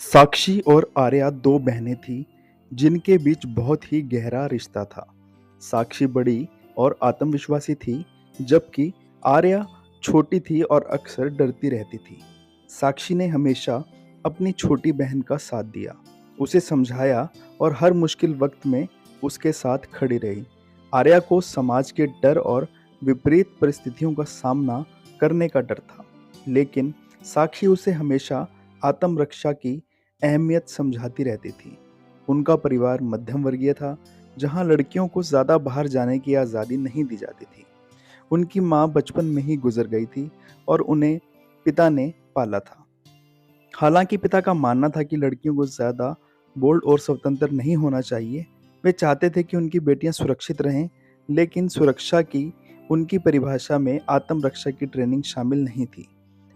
साक्षी और आर्या दो बहनें थीं, जिनके बीच बहुत ही गहरा रिश्ता था। साक्षी बड़ी और आत्मविश्वासी थी, जबकि आर्या छोटी थी और अक्सर डरती रहती थी। साक्षी ने हमेशा अपनी छोटी बहन का साथ दिया, उसे समझाया और हर मुश्किल वक्त में उसके साथ खड़ी रही। आर्या को समाज के डर और विपरीत परिस्थितियों का सामना करने का डर था, लेकिन साक्षी उसे हमेशा आत्मरक्षा की अहमियत समझाती रहती थी। उनका परिवार मध्यम वर्गीय था, जहाँ लड़कियों को ज़्यादा बाहर जाने की आज़ादी नहीं दी जाती थी। उनकी माँ बचपन में ही गुजर गई थी और उन्हें पिता ने पाला था। हालांकि पिता का मानना था कि लड़कियों को ज़्यादा बोल्ड और स्वतंत्र नहीं होना चाहिए। वे चाहते थे कि उनकी बेटियां सुरक्षित रहें, लेकिन सुरक्षा की उनकी परिभाषा में आत्मरक्षा की ट्रेनिंग शामिल नहीं थी।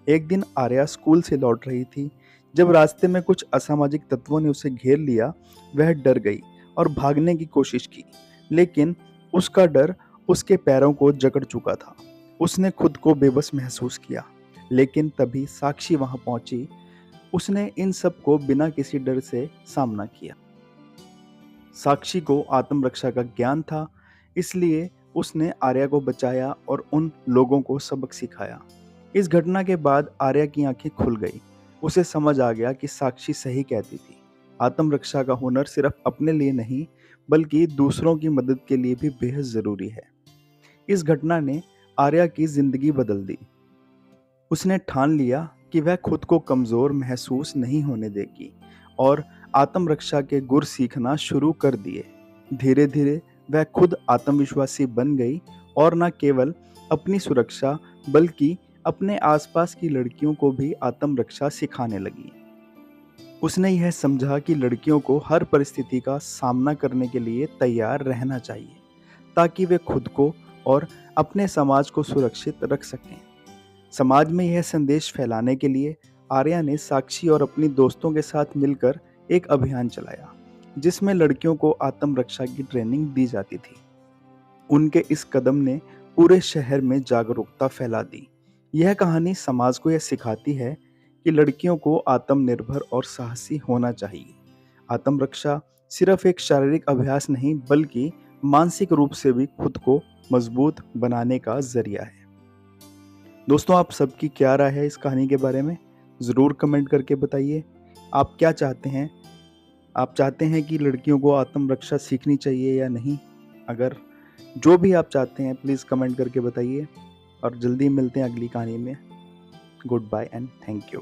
एक दिन आर्या स्कूल से लौट रही थी। जब रास्ते में कुछ असामाजिक तत्वों ने उसे घेर लिया, वह डर गई और भागने की कोशिश की, लेकिन उसका डर उसके पैरों को जकड़ चुका था। उसने खुद को बेबस महसूस किया, लेकिन तभी साक्षी वहां पहुंची। उसने इन सब को बिना किसी डर से सामना किया। साक्षी को आत्मरक्षा का ज्ञान था, इसलिए उसने आर्या को बचाया और उन लोगों को सबक सिखाया। इस घटना के बाद आर्या की आंखें खुल गई। उसे समझ आ गया कि साक्षी सही कहती थी। आत्मरक्षा का हुनर सिर्फ अपने लिए नहीं, बल्कि दूसरों की मदद के लिए भी बेहद जरूरी है। इस घटना ने आर्या की जिंदगी बदल दी। उसने ठान लिया कि वह खुद को कमज़ोर महसूस नहीं होने देगी और आत्मरक्षा के गुर सीखना शुरू कर दिए। धीरे धीरे वह खुद आत्मविश्वासी बन गई और न केवल अपनी सुरक्षा, बल्कि अपने आसपास की लड़कियों को भी आत्मरक्षा सिखाने लगी। उसने यह समझा कि लड़कियों को हर परिस्थिति का सामना करने के लिए तैयार रहना चाहिए, ताकि वे खुद को और अपने समाज को सुरक्षित रख सकें। समाज में यह संदेश फैलाने के लिए आर्या ने साक्षी और अपनी दोस्तों के साथ मिलकर एक अभियान चलाया, जिसमें लड़कियों को आत्मरक्षा की ट्रेनिंग दी जाती थी। उनके इस कदम ने पूरे शहर में जागरूकता फैला दी। यह कहानी समाज को यह सिखाती है कि लड़कियों को आत्मनिर्भर और साहसी होना चाहिए। आत्मरक्षा सिर्फ एक शारीरिक अभ्यास नहीं, बल्कि मानसिक रूप से भी खुद को मजबूत बनाने का जरिया है। दोस्तों, आप सबकी क्या राय है इस कहानी के बारे में? ज़रूर कमेंट करके बताइए। आप क्या चाहते हैं? आप चाहते हैं कि लड़कियों को आत्मरक्षा सीखनी चाहिए या नहीं? अगर जो भी आप चाहते हैं, प्लीज़ कमेंट करके बताइए और जल्दी मिलते हैं अगली कहानी में। Goodbye and thank you.